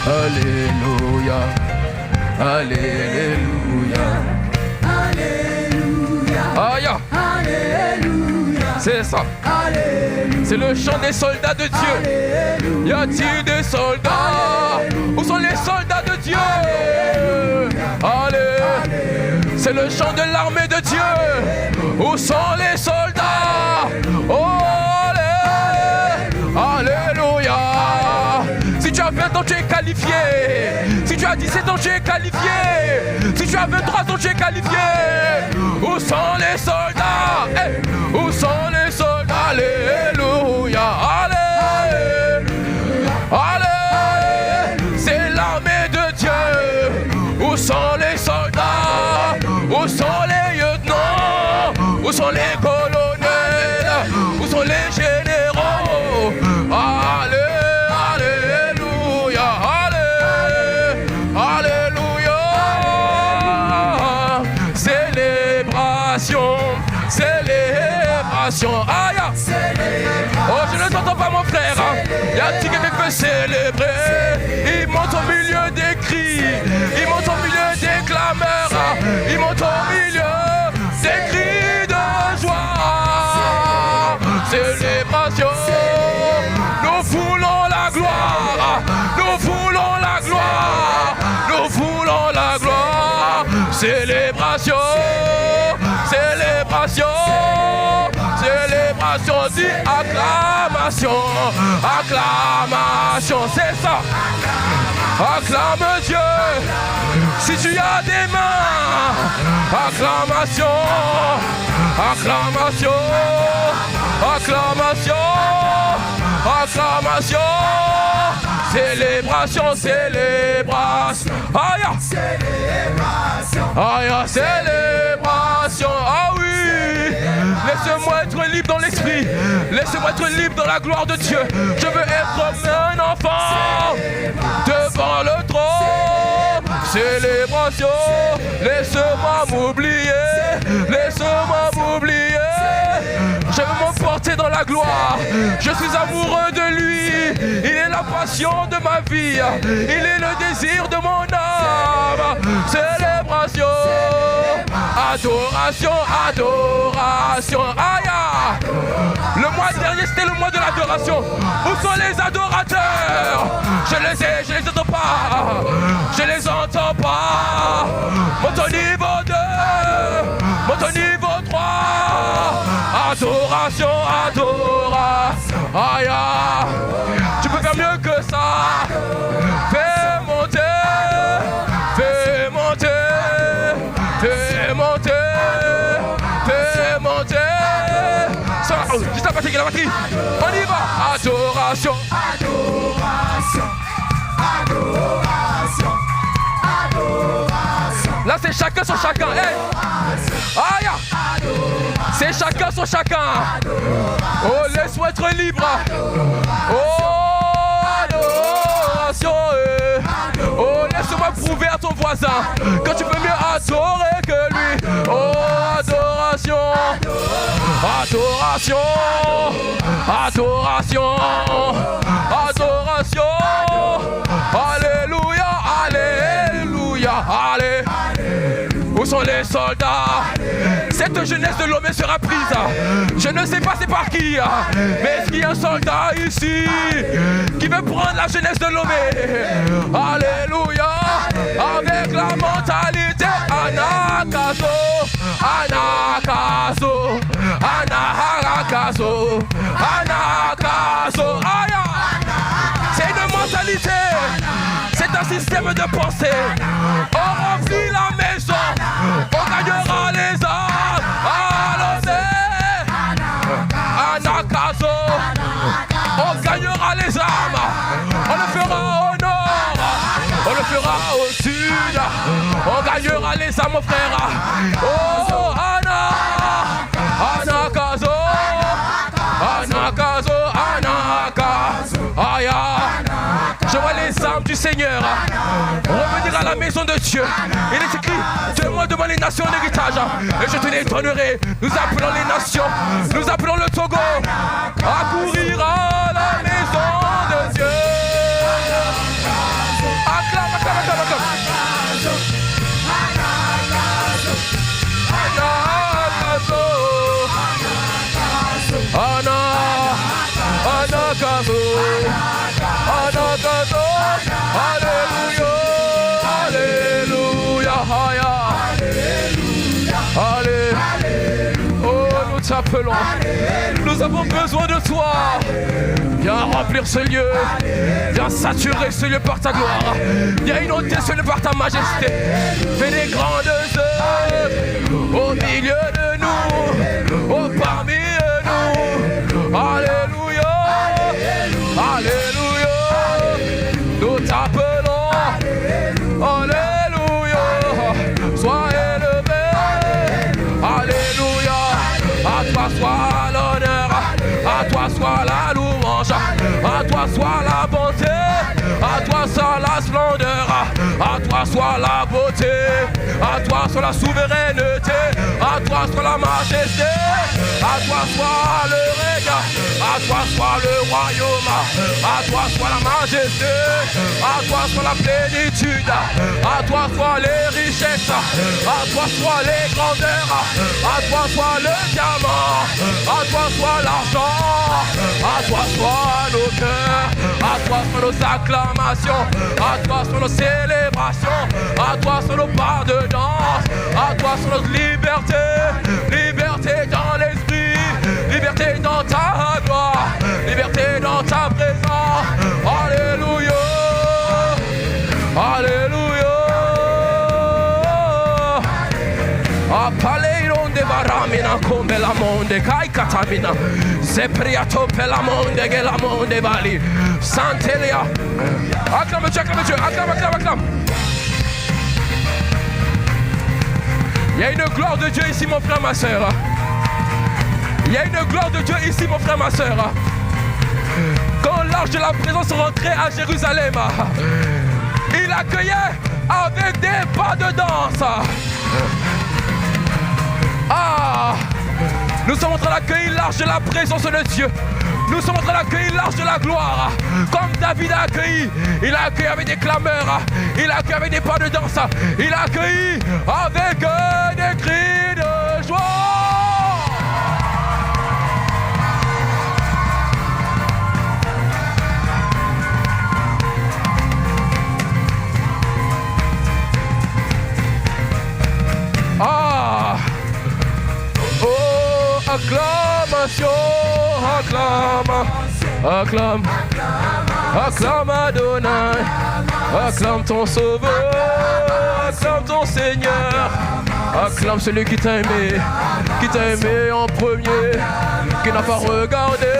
Alléluia. Alléluia. Aïe. C'est ça. C'est le chant des soldats de Dieu. Y a-t-il des soldats? Où sont les soldats de Dieu? Allez. C'est le chant de l'armée de Dieu. Où sont les soldats? Oh, alléluia. Si tu as 20 ans, tu es qualifié. Si tu as 17 ans, tu es qualifié. Si tu as 23 ans, tu es qualifié. Où sont les soldats? Hey. Où sont les soldats? Alléluia. Allez. Allez. C'est l'armée de Dieu. Où sont les soldats? Où sont les lieutenants? Où sont les colonels? Où sont les généraux? Allez. Célébration, aïe. Oh, je ne t'entends pas mon frère. Y a-t-il quelqu'un qui peut célébrer? Il monte au milieu des cris. Il monte au milieu des clameurs. Il monte au milieu des cris de joie. Célébration. Nous voulons la gloire. Nous voulons la gloire. Nous voulons la gloire. Célébration. Célébration, célébration, dit acclamation, acclamation, c'est ça. Acclame Dieu, si tu as des mains, acclamation, acclamation, acclamation, acclamation, célébration, célébration, aïe, célébration, aïe, célébration, ah oui. Laissez-moi être libre dans l'esprit. Laissez-moi être libre dans la gloire de Dieu. Je veux être comme un enfant devant le trône. Célébration. Laisse-moi m'oublier. Laisse-moi m'oublier. Je veux m'emporter dans la gloire. Je suis amoureux de lui. Il est la passion de ma vie. Il est le désir de mon âme. Célébration. Adoration, adoration, aïe. Le mois dernier c'était le mois de l'adoration. Où sont les adorateurs? Je les ai, je les entends pas. Je les entends pas. Monte au niveau 2, monte au niveau 3. Adoration, adoration, aïe. Tu peux faire mieux que ça. Fais monter, fais monter. Fais monter, fais monter. Ça va, juste la batterie, on y va. Adoration, adoration, adoration, adoration. Là c'est chacun sur chacun, hey. Aïe. C'est chacun sur chacun. Oh, laisse-moi être libre. Oh, adoration, oh, laisse-moi prouver à ton voisin que tu peux mieux adorer que lui. Oh, adoration, adoration, adoration, adoration. Alléluia, alléluia, alléluia. Où sont les soldats? Cette jeunesse de Lomé sera prise. Je ne sais pas c'est par qui, mais est-ce qu'il y a un soldat ici qui veut prendre la jeunesse de Lomé? Alléluia. Avec la mentalité Anakazo, Anakazo, Anakazo, Anakazo. Aïe. C'est une mentalité. C'est un système de pensée. On remplit la maison. On gagnera les âmes. Anakazo. On gagnera les âmes. On le fera au nord. On le fera au sud. On gagnera les âmes, mon frère. Oh, Anakazo. Anakazo. Anakazo. Aïe. Je vois les âmes du Seigneur revenir à la maison de Dieu. Il est écrit, demande-moi les nations d'héritage et je te les donnerai. Nous appelons les nations, nous appelons le Togo à courir à la maison de Dieu. Alléluia. Alléluia. Alléluia. Oh, nous t'appelons. Nous avons besoin de toi. Viens remplir ce lieu. Viens saturer ce lieu par ta gloire. Viens inonder ce lieu par ta majesté. Fais des grandes œuvres au milieu de nous. Oh, parmi nous. Alléluia. Alléluia. Nous t'appelons. Alléluia. Sois élevé. Alléluia. À toi soit l'honneur. À toi soit la louange. À toi soit la bonté. À toi soit la splendeur. À toi soit la beauté. À toi soit la souveraineté. À toi soit la majesté. À toi soit le règne. À toi soit le royaume. À toi soit la majesté. À toi soit la plénitude. À toi soit les richesses. À toi soit les grandeurs. À toi soit le diamant. À toi soit l'argent. À toi soit nos cœurs. À toi soit nos acclamations. À toi soit nos célébrations. À toi soit nos parts de danse. À toi soit notre liberté. Liberté dans l'esprit. Liberté dans ta gloire. Liberté dans ta présence. Alléluia. Alléluia. Apaleiro de baramina come la monde kai katamina. Zepriato per la monde che la monde vali. Santelia. Acclame Dieu, acclame Dieu, acclame, acclame, acclame. Il y a une gloire de Dieu ici, mon frère, ma soeur. Il y a une gloire de Dieu ici, mon frère, ma soeur. Quand l'arche de la présence rentrait à Jérusalem, il accueillait avec des pas de danse. Ah, nous sommes en train d'accueillir l'arche de la présence de Dieu. Nous sommes en train d'accueillir l'arche de la gloire. Comme David a accueilli. Il a accueilli avec des clameurs. Il a accueilli avec des pas de danse. Il a accueilli avec des cris de joie. Ah! Oh, acclamation, acclame, acclame, acclame Adonai, acclame ton Sauveur, acclame ton Seigneur, acclame celui qui t'a aimé en premier, qui n'a pas regardé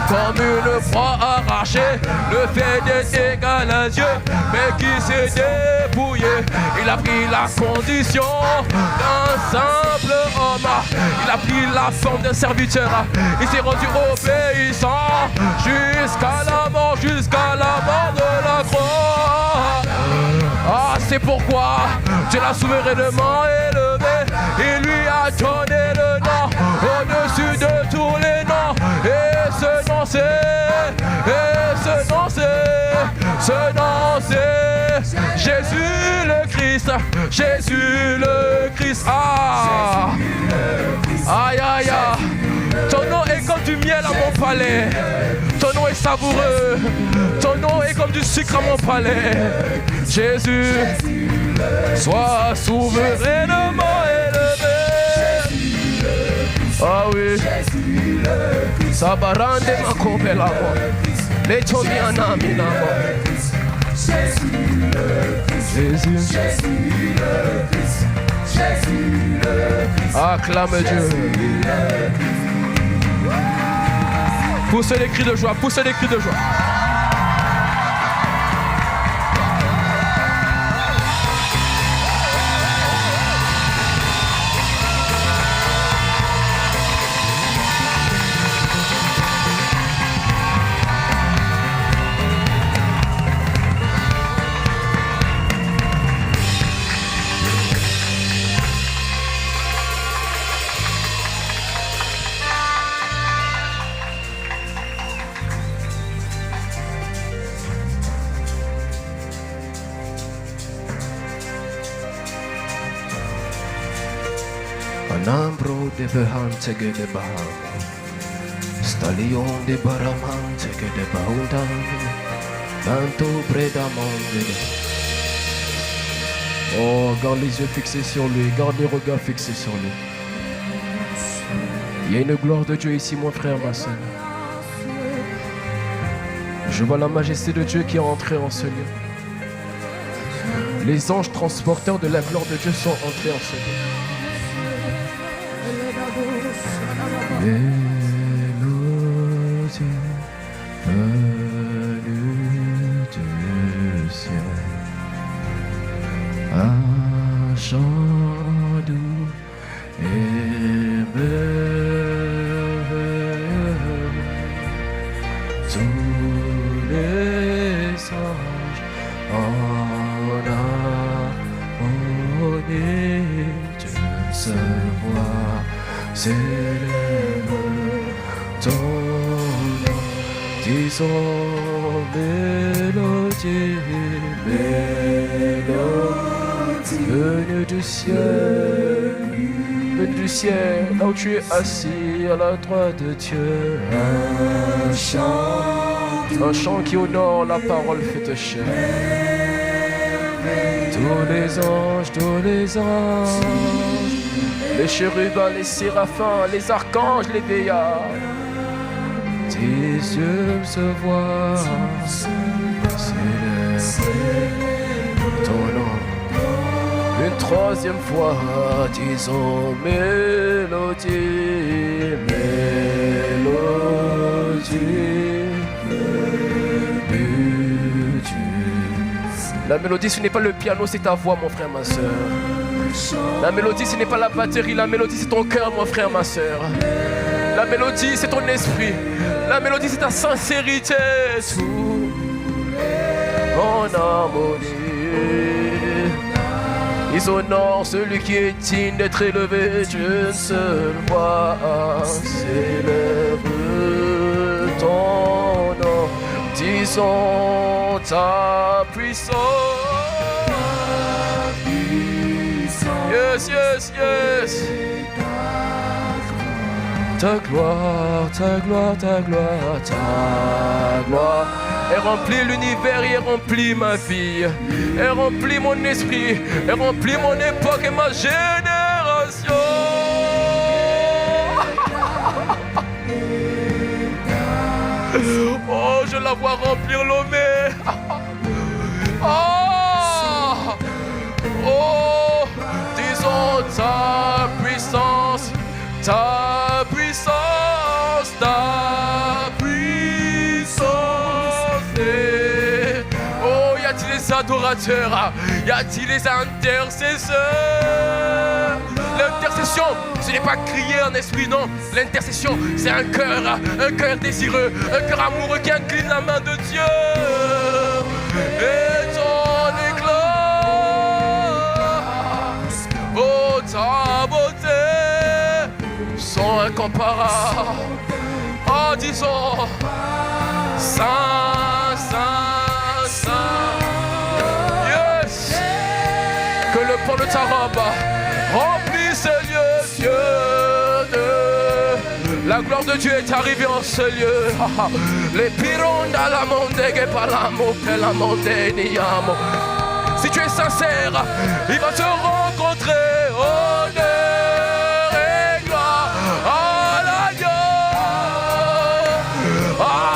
comme une proie arrachée, le fait d'être égal à Dieu, mais qui s'est dépouillé. Il a pris la condition d'un simple homme. Il a pris la forme d'un serviteur. Il s'est rendu obéissant jusqu'à la mort de la croix. Ah, c'est pourquoi Dieu l'a souverainement élevé. Il lui a donné le nom au-dessus de tous les noms. Et ce nom c'est Jésus le Christ. Jésus le Christ. Ah, aïe aïe aïe. Ton nom est comme du miel à mon palais. Ton nom est savoureux. Ton nom est comme du sucre à mon palais. Jésus, sois souverainement élevé. Ah oui. Sabarande ma kopelamo. Les tomiana minamo. Jésus. Acclame Dieu. Poussez les cris de joie, poussez les cris de joie. Anambro de behante ge de baham, Stalion de baramante ge de baundan, Tanto preda monde. Oh, garde les yeux fixés sur lui, garde les regards fixés sur lui. Il y a une gloire de Dieu ici, mon frère, ma soeur. Je vois la majesté de Dieu qui est entrée en ce lieu. Les anges transporteurs de la gloire de Dieu sont entrés en ce lieu. Mélodie venue du ciel, un chant doux et merveilleux. Tous les anges en harmonie d'une seule voix s'élève ton nom, disons mélodie, mélodie venue du ciel, venue du ciel, là où tu es assis à la droite de Dieu. Un chant qui honore la parole faite chair. Tous les anges, les chérubins, les séraphins, les archanges, les veillards, tes yeux se voient, célèbre ton nom. Une troisième fois, disons mélodie, mélodie. La mélodie, ce n'est pas le piano, c'est ta voix, mon frère, ma soeur. La mélodie, ce n'est pas la batterie, la mélodie, c'est ton cœur, mon frère, ma soeur. La mélodie, c'est ton esprit. La mélodie, c'est ta sincérité. Tout en harmonie. Ils honorent celui qui est digne d'être élevé d'une seule voix. Célèbre ton nom. Disons ta puissance. Yes, yes, yes. Ta gloire, ta gloire, ta gloire, ta gloire. Elle remplit l'univers, elle remplit ma vie. Elle remplit mon esprit, elle remplit mon époque et ma génération. Oh, je la vois remplir Lomé. Oh, oh, disons ta puissance, ta puissance, ta puissance. Et oh, y a-t-il les adorateurs? Y a-t-il les intercesseurs? L'intercession, ce n'est pas crier en esprit, non. L'intercession, c'est un cœur désireux, un cœur amoureux qui incline la main de Dieu. Et ton éclat, oh ta beauté, sont incomparables. Oh, disons, Saint, Saint, Saint. Yes. Que le pont de ta robe remplit ce lieu, Dieu de... La gloire de Dieu est arrivée en ce lieu. Les pirondes à la monde que paramo, que la monde niamo. Si tu es sincère, il va te rencontrer. Honneur et gloire à l'agneau.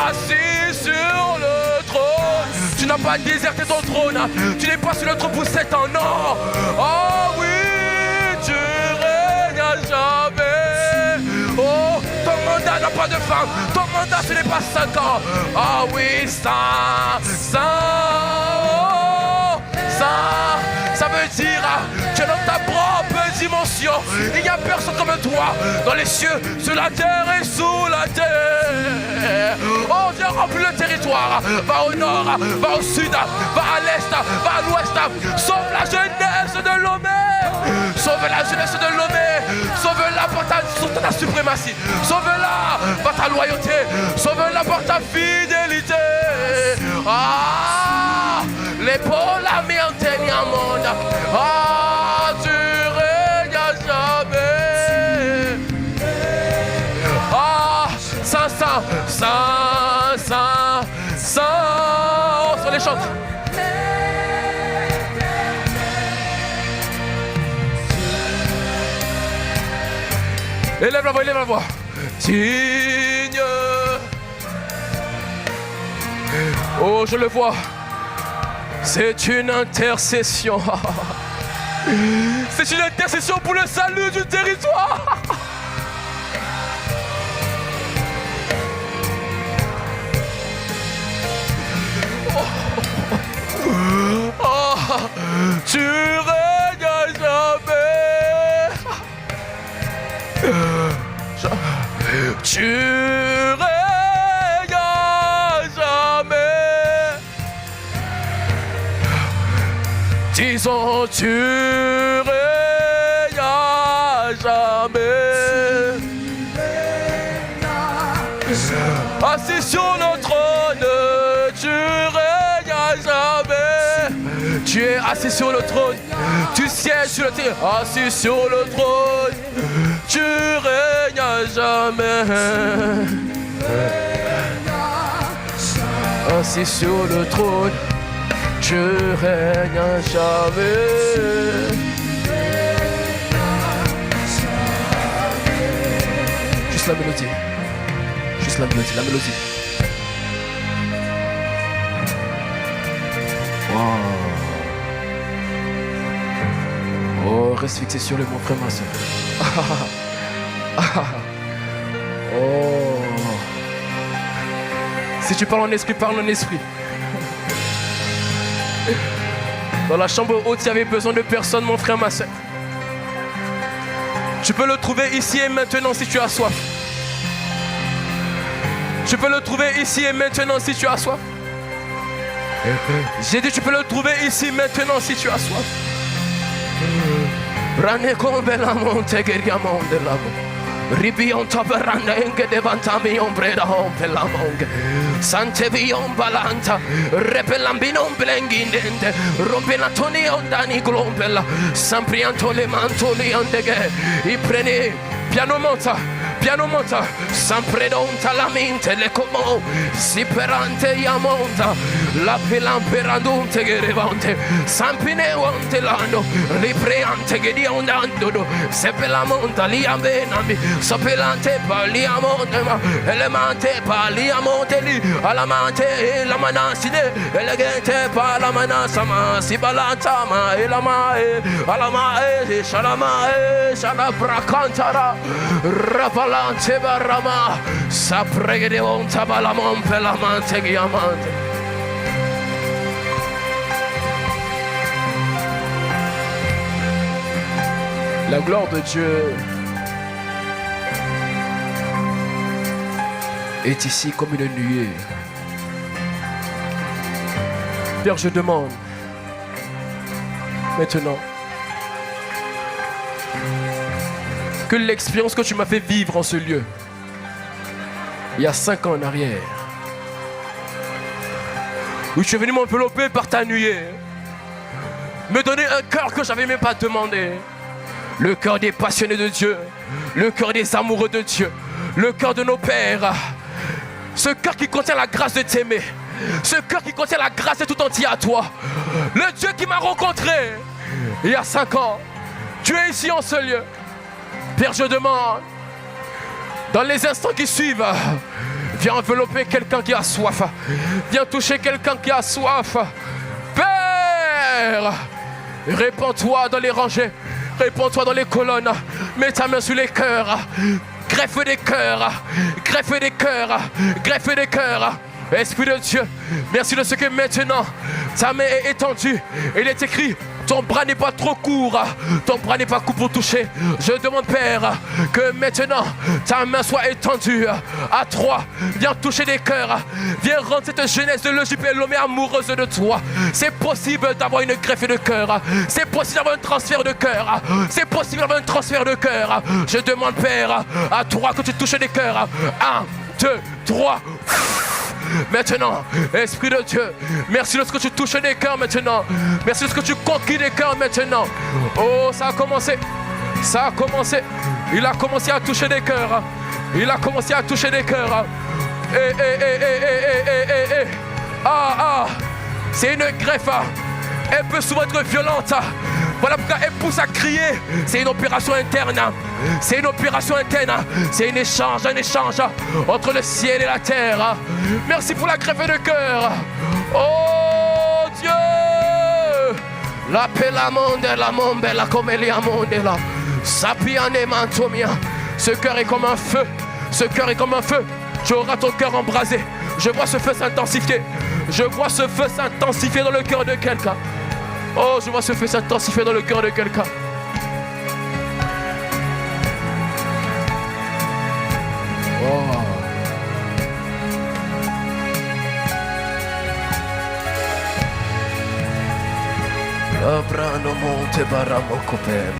Assis sur le trône. Tu n'as pas déserté ton trône. Tu n'es pas sur le trône pour 7 ans, non. Oh oui. Tu règnes à jamais. Oh, ton mandat n'a pas de fin. Ton mandat, ce n'est pas 5 ans. Ah oui, ça, oh, ça veut dire que dans ta propre dimension, il n'y a personne comme toi dans les cieux, sur la terre et sous la terre. Oh, viens remplir le territoire. Va au nord, va au sud, va à l'est, va à l'ouest. Sauve la jeunesse de Lomé. Sauve la jeunesse de Lomé. Sauve-la par ta suprématie. Sauve-la par ta loyauté. Sauve-la par ta fidélité. Ah, l'épaule à mi antenne à monde. Ah, tu règnes à jamais. Ah, Saint, Saint, Saint, Saint, Saint. Oh chante. Élève la voix, élève la voix. Digne. Oh, je le vois. C'est une intercession. C'est une intercession pour le salut du territoire. Oh, tu règnes à jamais. Tu règnes à jamais. Disons, tu règnes à jamais. Assis sur le trône, tu règnes à jamais. Tu es assis sur le trône, tu sièges sur le trône, assis sur le trône, tu règnes à jamais. Assis sur le trône, tu règnes à jamais. Juste la mélodie. Juste la mélodie, la mélodie. Wow. Oh, reste fixé sur le mon frère, ma soeur. Oh. Si tu parles en esprit, parle en esprit. Dans la chambre haute, il y avait besoin de personne, mon frère, ma soeur. Tu peux le trouver ici et maintenant si tu as soif. Tu peux le trouver ici et maintenant si tu as soif. J'ai dit tu peux le trouver ici maintenant si tu as soif. Rane come la monte geriamo de la Ribion taberanda enche devantami ombre da hompe la monge. Sante vion balanta, repellambino blengindente, rompelantoni ondani glompella, samprianto le mantoli ondeghe, i prene, piano monta, sempre donta la mente, le como, si perante yamonta, la pelamperadunte che revante, sampine onte l'anno, ripreante che di ondando, se per la monta li ambenami, sapelante pali amonte, ma elemante pali amonte li, alamante la manaside, elegante pala manasa, ma si balanta, ma elamae, alamae, shalamae, shalabracantara, rapala. Barama, sapre de onta balamon pelamante guiamante. La gloire de Dieu est ici comme une nuée. Père, je demande maintenant que l'expérience que tu m'as fait vivre en ce lieu, il y a 5 ans en arrière, où tu es venu m'envelopper par ta nuée, me donner un cœur que je n'avais même pas demandé, le cœur des passionnés de Dieu, le cœur des amoureux de Dieu, le cœur de nos pères, ce cœur qui contient la grâce de t'aimer, ce cœur qui contient la grâce de tout entier à toi, le Dieu qui m'a rencontré il y a 5 ans, tu es ici en ce lieu. Père, je demande, dans les instants qui suivent, viens envelopper quelqu'un qui a soif. Viens toucher quelqu'un qui a soif. Père, répands-toi dans les rangées. Répands-toi dans les colonnes. Mets ta main sur les cœurs. Greffe des cœurs. Greffe des cœurs. Greffe des cœurs. Esprit de Dieu, merci de ce que maintenant ta main est étendue. Il est écrit, ton bras n'est pas trop court, ton bras n'est pas court pour toucher. Je demande, Père, que maintenant ta main soit étendue à 3. Viens toucher des cœurs. Viens rendre cette jeunesse de l'EJPLOME amoureuse de toi. C'est possible d'avoir une greffe de cœur. C'est possible d'avoir un transfert de cœur. C'est possible d'avoir un transfert de cœur. Je demande, Père, à 3 que tu touches des cœurs. 1, 2, 3. Maintenant, Esprit de Dieu, merci de ce que tu touches des cœurs maintenant. Merci de ce que tu conquis des cœurs maintenant. Oh, ça a commencé. Ça a commencé. Il a commencé à toucher des cœurs. Il a commencé à toucher des cœurs. Ah, ah. C'est une greffe. Elle peut souvent être violente. Voilà pourquoi elle pousse à crier. C'est une opération interne. C'est une opération interne. C'est un échange entre le ciel et la terre. Merci pour la greffe de cœur. Oh Dieu. La pela monde, la mombe, la comélia monde, la sapiane mantomia. Ce cœur est comme un feu. Ce cœur est comme un feu. Tu auras ton cœur embrasé. Je vois ce feu s'intensifier. Je vois ce feu s'intensifier dans le cœur de quelqu'un. Oh, je vois ce feu s'intensifier dans le cœur de quelqu'un. Oh. Abrano monte baramo copem.